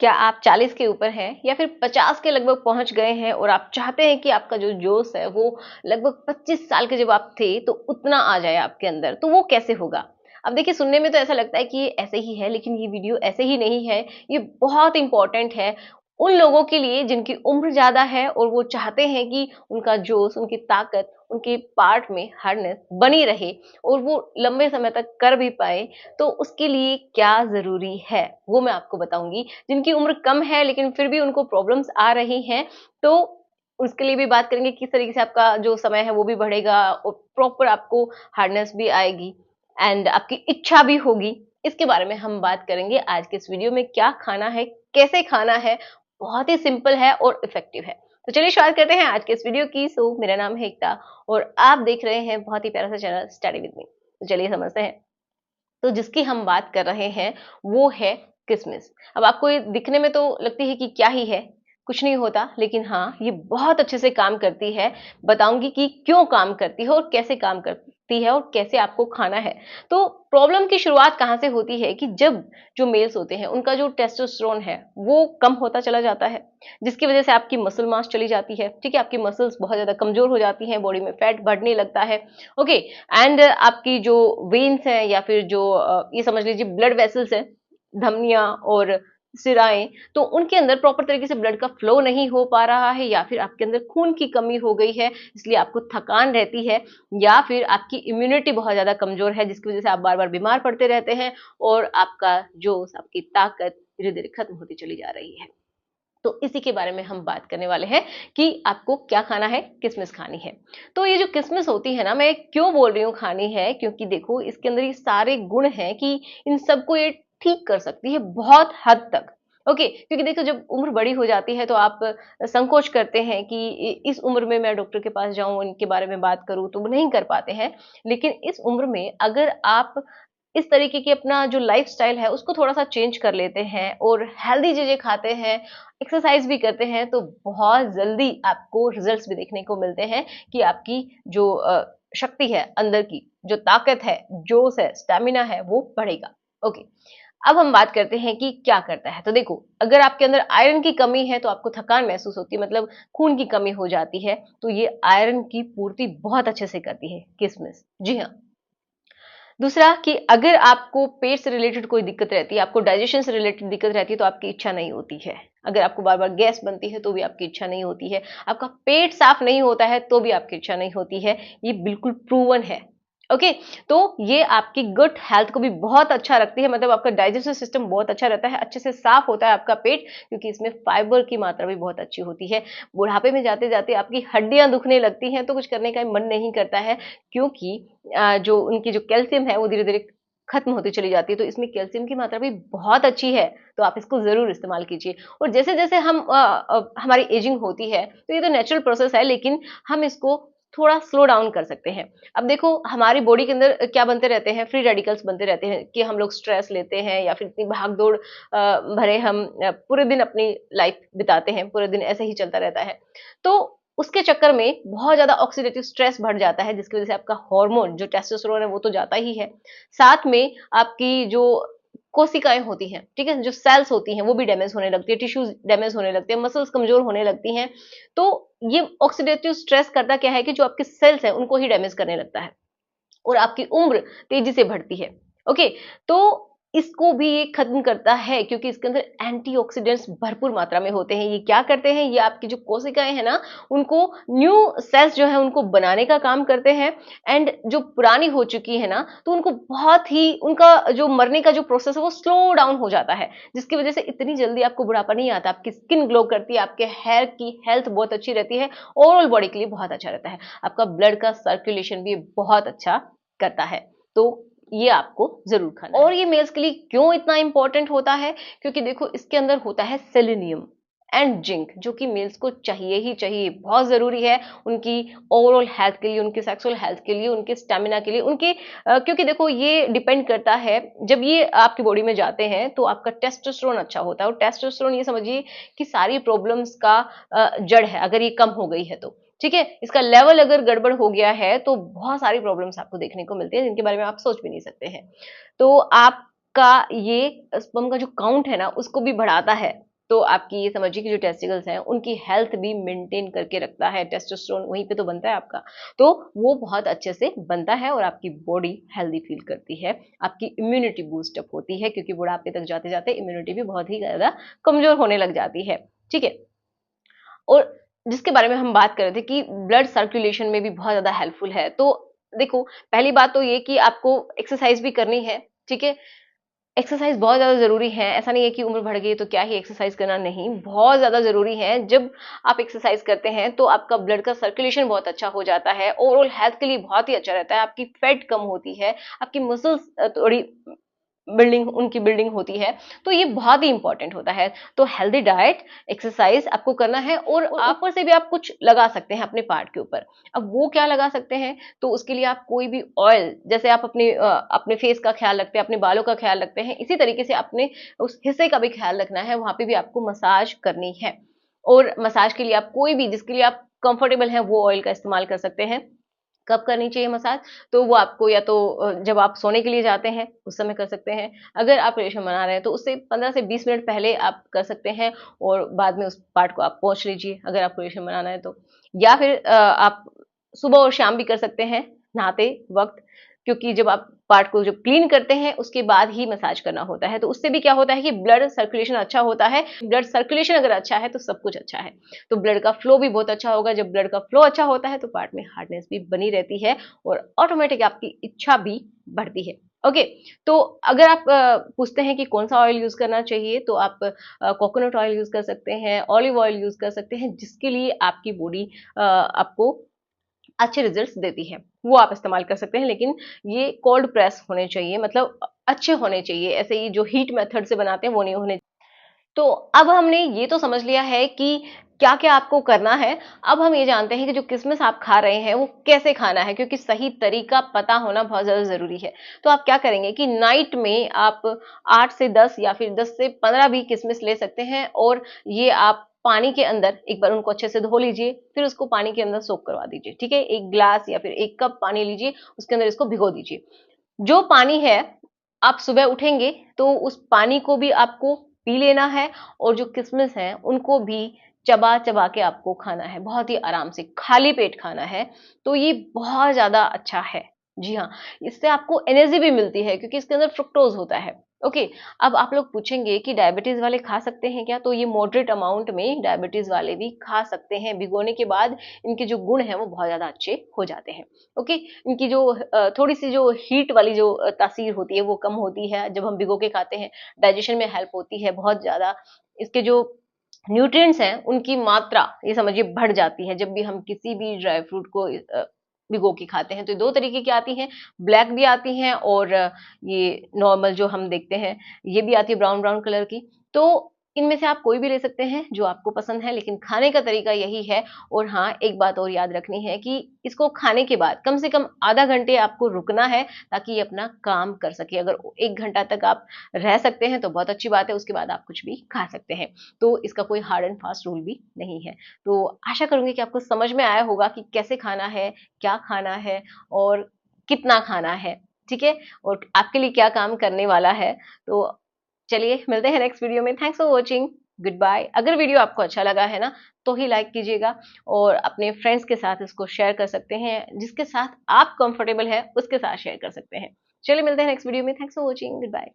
क्या आप 40 के ऊपर हैं या फिर 50 के लगभग पहुंच गए हैं और आप चाहते हैं कि आपका जो जोश है वो लगभग 25 साल के जब आप थे तो उतना आ जाए आपके अंदर, तो वो कैसे होगा? अब देखिए, सुनने में तो ऐसा लगता है कि ये ऐसे ही है, लेकिन ये वीडियो ऐसे ही नहीं है। ये बहुत इंपॉर्टेंट है उन लोगों के लिए जिनकी उम्र ज़्यादा है और वो चाहते हैं कि उनका जोश, उनकी ताकत, उनके पार्ट में हार्डनेस बनी रहे और वो लंबे समय तक कर भी पाए। तो उसके लिए क्या ज़रूरी है, वो मैं आपको बताऊँगी। जिनकी उम्र कम है लेकिन फिर भी उनको प्रॉब्लम्स आ रही हैं, तो उसके लिए भी बात करेंगे किस तरीके से आपका जो समय है वो भी बढ़ेगा और प्रॉपर आपको हार्डनेस भी आएगी एंड आपकी इच्छा भी होगी। इसके बारे में हम बात करेंगे आज के इस वीडियो में, क्या खाना है, कैसे खाना है, बहुत ही सिंपल है और इफ़ेक्टिव है। तो चलिए शुरुआत करते हैं आज के इस वीडियो की। मेरा नाम है एकता और आप देख रहे हैं बहुत ही प्यारा सा चैनल स्टडी विद मी। तो चलिए समझते हैं। तो जिसकी हम बात कर रहे हैं वो है किशमिश। अब आपको ये दिखने में तो लगती है कि क्या ही है, कुछ नहीं होता, लेकिन हाँ, ये बहुत अच्छे से काम करती है। बताऊँगी कि क्यों काम करती है और कैसे काम करती है और कैसे आपको खाना है। तो प्रॉब्लम की शुरुआत कहाँ से होती है कि जब जो मेल्स होते हैं, उनका जो टेस्टोस्टेरोन है, वो कम होता चला जाता है, जिसकी वजह से आपकी मसल मास चली जाती है, ठीक है? आपकी मसल्स बहुत ज़्यादा कमज़ोर हो जाती हैं, बॉडी में फैट बढ़ने लगता है, ओके? एंड आपकी जो वेन्स हैं या फिर जो ये समझ लीजिए ब्लड वेसल्स हैं, धमनियाँ और सिराएँ, तो उनके अंदर प्रॉपर तरीके से ब्लड का फ्लो नहीं हो पा रहा है या फिर आपके अंदर खून की कमी हो गई है, इसलिए आपको थकान रहती है या फिर आपकी इम्यूनिटी बहुत ज़्यादा कमज़ोर है, जिसकी वजह से आप बार-बार बीमार पड़ते रहते हैं और आपका जोश, आपकी ताकत धीरे-धीरे खत्म होती चली जा रही है। तो इसी के बारे में हम बात करने वाले हैं कि आपको क्या खाना है, किशमिश खानी है। तो ये जो किशमिश होती है ना, मैं क्यों बोल रही हूँ खानी है, क्योंकि देखो इसके अंदर ये सारे गुण हैं कि इन सबको ये ठीक कर सकती है बहुत हद तक। ओके, क्योंकि देखो जब उम्र बड़ी हो जाती है तो आप संकोच करते हैं कि इस उम्र में मैं डॉक्टर के पास जाऊं, इनके बारे में बात करूं, तो वो नहीं कर पाते हैं। लेकिन इस उम्र में अगर आप इस तरीके की अपना जो लाइफ़स्टाइल है उसको थोड़ा-सा चेंज कर लेते हैं और हेल्दी चीज़ें खाते हैं, एक्सरसाइज़ भी करते हैं, तो बहुत जल्दी आपको रिज़ल्ट्स भी देखने को मिलते हैं कि आपकी जो शक्ति है अंदर की, जो ताकत है, जोश है, स्टैमिना है, वो बढ़ेगा। ओके, अब हम बात करते हैं कि क्या करता है। तो देखो, अगर आपके अंदर आयरन की कमी है तो आपको थकान महसूस होती है, मतलब खून की कमी हो जाती है, तो ये आयरन की पूर्ति बहुत अच्छे से करती है किशमिश। जी हाँ। दूसरा कि अगर आपको पेट से रिलेटेड कोई दिक्कत रहती है, आपको डाइजेशन से रिलेटेड दिक्कत रहती है, तो आपकी इच्छा नहीं होती है। अगर आपको बार-बार गैस बनती है, तो भी आपकी इच्छा नहीं होती है। आपका पेट साफ नहीं होता है, तो भी आपकी इच्छा नहीं होती है। ये बिल्कुल प्रूवन है। ओके? तो ये आपकी गट हेल्थ को भी बहुत अच्छा रखती है, मतलब आपका डाइजेस्टिव सिस्टम बहुत अच्छा रहता है, अच्छे से साफ होता है आपका पेट, क्योंकि इसमें फाइबर की मात्रा भी बहुत अच्छी होती है। बुढ़ापे में जाते-जाते आपकी हड्डियाँ दुखने लगती हैं, तो कुछ करने का मन नहीं करता है, क्योंकि जो उनकी जो कैल्शियम है वो धीरे-धीरे खत्म होती चली जाती है, तो इसमें कैल्शियम की मात्रा भी बहुत अच्छी है, तो आप इसको ज़रूर इस्तेमाल कीजिए। और जैसे-जैसे हम हमारी एजिंग होती है, तो ये तो नेचुरल प्रोसेस है, लेकिन हम इसको थोड़ा स्लो डाउन कर सकते हैं। अब देखो हमारी बॉडी के अंदर क्या बनते रहते हैं, फ्री रेडिकल्स बनते रहते हैं कि हम लोग स्ट्रेस लेते हैं या फिर इतनी भाग-दौड़ भरे हम पूरे दिन अपनी लाइफ बिताते हैं, पूरे दिन ऐसे ही चलता रहता है। तो उसके चक्कर में बहुत ज़्यादा ऑक्सीडेटिव स्ट्रेस बढ़ जाता है, जिसकी वज़ह से आपका हार्मोन जो टेस्टोस्टेरोन है वो तो जाता ही है। साथ में आपकी जो कोशिकाएँ होती हैं, ठीक है? जो सेल्स होती हैं वो भी डैमेज होने लगती है, टिश्यूज़ डैमेज होने लगते हैं, मसल्स कमज़ोर होने लगती हैं। तो ये ऑक्सीडेटिव स्ट्रेस करता क्या है कि जो आपके सेल्स हैं उनको ही डैमेज करने लगता है। और आपकी उम्र तेजी से बढ़ती है। ओके, तो इसको भी ये खत्म करता है क्योंकि इसके अंदर एंटीऑक्सीडेंट्स भरपूर मात्रा में होते हैं। ये क्या करते हैं, ये आपकी जो कोशिकाएं हैं ना, उनको न्यू सेल्स जो है उनको बनाने का काम करते हैं एंड जो पुरानी हो चुकी है ना, तो उनको बहुत ही उनका जो मरने का जो प्रोसेस है वो स्लो डाउन हो जाता है, जिसकी वजह से इतनी जल्दी आपको बुढ़ापा नहीं आता। आपकी स्किन ग्लो करती है, आपके हेयर की हेल्थ बहुत अच्छी रहती है, ओवरऑल बॉडी के लिए बहुत अच्छा रहता है। आपका ब्लड का सर्कुलेशन भी बहुत अच्छा करता है। तो ये आपको ज़रूर खाना है। और ये मेल्स के लिए क्यों इतना इम्पोर्टेंट होता है? क्योंकि देखो इसके अंदर होता है सेलेनियम एंड जिंक, जो कि मेल्स को चाहिए ही चाहिए, बहुत ज़रूरी है उनकी ओवरऑल हेल्थ के लिए, उनकी सेक्सुअल हेल्थ के लिए, उनके स्टैमिना के लिए, उनके क्योंकि देखो ये डिपेंड करता है, जब ये आपकी बॉडी में जाते हैं तो आपका टेस्टोस्टेरोन अच्छा होता है और टेस्टोस्टेरोन ये समझिए कि सारी प्रॉब्लम्स का जड़ है, अगर ये कम हो गई है तो। ठीक है? इसका लेवल अगर गड़बड़ हो गया है, तो बहुत सारी प्रॉब्लम्स आपको देखने को मिलती हैं, जिनके बारे में आप सोच भी नहीं सकते हैं। तो आप आपका ये स्पर्म का जो काउंट है ना उसको भी बढ़ाता है। तो आपकी ये समझिए कि जो टेस्टिकल्स हैं उनकी हेल्थ भी मेंटेन करके रखता है, टेस्टोस्टेरोन वहीं पे तो बनता है आपका, तो वो बहुत अच्छे से बनता है और आपकी बॉडी हेल्दी फील करती है, आपकी इम्यूनिटी बूस्ट अप होती है, क्योंकि बुढ़ापे तक जाते जाते इम्यूनिटी भी बहुत ही ज्यादा कमजोर होने लग जाती है। ठीक है, और जिसके बारे में हम बात कर रहे थे कि ब्लड सर्कुलेशन में भी बहुत ज़्यादा हेल्पफुल है। तो देखो, पहली बात तो ये कि आपको एक्सरसाइज़ भी करनी है, ठीक है? एक्सरसाइज़ बहुत ज़्यादा ज़रूरी है, ऐसा नहीं है कि उम्र बढ़ गई है तो क्या ही एक्सरसाइज़ करना, नहीं, बहुत ज़्यादा ज़रूरी है। जब आप एक्सरसाइज़ करते हैं तो आपका ब्लड का सर्कुलेशन बहुत अच्छा हो जाता है, ओवरऑल हेल्थ के लिए बहुत ही अच्छा रहता है, आपकी फैट कम होती है, आपकी मसल्स थोड़ी उनकी बिल्डिंग होती है, तो ये बहुत ही इंपॉर्टेंट होता है। तो हेल्दी डाइट, एक्सरसाइज आपको करना है और आप ऊपर से भी आप कुछ लगा सकते हैं अपने पार्ट के ऊपर। अब वो क्या लगा सकते हैं, तो उसके लिए आप कोई भी ऑयल, जैसे आप अपने फेस का ख्याल रखते हैं, अपने बालों का ख्याल रखते हैं, इसी तरीके से अपने उस हिस्से का भी ख्याल रखना है, वहां पे भी आपको मसाज करनी है। और मसाज के लिए आप कोई भी, जिसके लिए आप कंफर्टेबल हैं, वो ऑयल का इस्तेमाल कर सकते हैं। कब करनी चाहिए मसाज? तो वो आपको या तो जब आप सोने के लिए जाते हैं, उस समय कर सकते हैं। अगर आप रेशम बना रहे हैं, तो उससे 15 से 20 मिनट पहले आप कर सकते हैं और बाद में उस पार्ट को आप पोंछ लीजिए, अगर आपको रेशम बनाना है तो। या फिर आप सुबह और शाम भी कर सकते हैं, नहाते वक़्त, क्योंकि जब आप पार्ट को जब क्लीन करते हैं, उसके बाद ही मसाज करना होता है। तो उससे भी क्या होता है कि ब्लड सर्कुलेशन अच्छा होता है। ब्लड सर्कुलेशन अगर अच्छा है, तो सब कुछ अच्छा है। तो ब्लड का फ्लो भी बहुत अच्छा होगा। जब ब्लड का फ्लो अच्छा होता है तो पार्ट में हार्डनेस भी बनी रहती है और ऑटोमेटिक आपकी इच्छा भी बढ़ती है। ओके, तो अगर आप पूछते हैं कि कौन सा ऑयल यूज करना चाहिए, तो आप कोकोनट ऑयल यूज कर सकते हैं, ऑलिव ऑयल यूज कर सकते हैं, जिसके लिए आपकी बॉडी आपको अच्छे रिजल्ट्स देती है, वो आप इस्तेमाल कर सकते हैं। लेकिन ये कोल्ड प्रेस होने चाहिए, मतलब अच्छे होने चाहिए, ऐसे ही जो हीट मेथड से बनाते हैं वो नहीं होने। तो अब हमने ये तो समझ लिया है कि क्या-क्या आपको करना है। अब हम ये जानते हैं कि जो किशमिश आप खा रहे हैं, वो कैसे खाना है, क्योंकि सही तरीका पता होना बहुत ज़्यादा ज़रूरी है। तो आप क्या करेंगे कि नाइट में आप 8 से 10 या फिर 10 से 15 भी किशमिश ले सकते हैं और ये आप पानी के अंदर एक बार उनको अच्छे से धो लीजिए, फिर उसको पानी के अंदर सोक करवा दीजिए, ठीक है? 1 ग्लास या फिर 1 कप पानी लीजिए, उसके अंदर इसको भिगो दीजिए। जो पानी है, आप सुबह उठेंगे तो उस पानी को भी आपको पी लेना है और जो किशमिश हैं, उनको भी चबा-चबा के आपको खाना है, बहुत ही आराम से, खाली पेट खाना है। तो ये बहुत ज़्यादा अच्छा है। जी हाँ, इससे आपको एनर्जी भी मिलती है क्योंकि इसके अंदर फ्रुक्टोज़ होता है। ओके, अब आप लोग पूछेंगे कि डायबिटीज़ वाले खा सकते हैं क्या? तो ये मॉडरेट अमाउंट में डायबिटीज़ वाले भी खा सकते हैं। भिगोने के बाद इनके जो गुण हैं, वो बहुत ज़्यादा अच्छे हो जाते हैं। ओके, इनकी जो थोड़ी-सी जो हीट वाली जो तासीर होती है वो कम होती है जब हम भिगो के खाते हैं, डाइजेशन में हेल्प होती है बहुत ज़्यादा। इसके जो न्यूट्रिएंट्स हैं उनकी मात्रा ये समझिए बढ़ जाती है जब भी हम किसी भी ड्राई फ्रूट को भिगो के खाते हैं। तो 2 तरीके की आती हैं, ब्लैक भी आती हैं और ये नॉर्मल जो हम देखते हैं, ये भी आती है ब्राउन-ब्राउन कलर की। तो इनमें से आप कोई भी ले सकते हैं जो आपको पसंद है, लेकिन खाने का तरीका यही है। और हाँ, एक बात और याद रखनी है कि इसको खाने के बाद कम से कम आधा घंटे आपको रुकना है ताकि ये अपना काम कर सके। अगर 1 घंटा तक आप रह सकते हैं तो बहुत अच्छी बात है, उसके बाद आप कुछ भी खा सकते हैं। तो इसका कोई हार्ड एंड फास्ट रूल भी नहीं है। तो आशा करूँगी कि आपको समझ में आया होगा कि कैसे खाना है, क्या खाना है और कितना खाना है, ठीक है? और आपके लिए क्या काम करने वाला है। तो चलिए मिलते हैं नेक्स्ट वीडियो में। Thanks for watching. Good bye. अगर वीडियो आपको अच्छा लगा है ना, तो ही लाइक कीजिएगा और अपने फ्रेंड्स के साथ इसको शेयर कर सकते हैं। जिसके साथ आप कंफर्टेबल हैं, उसके साथ शेयर कर सकते हैं। चलिए मिलते हैं नेक्स्ट वीडियो में। Thanks for watching. Good bye.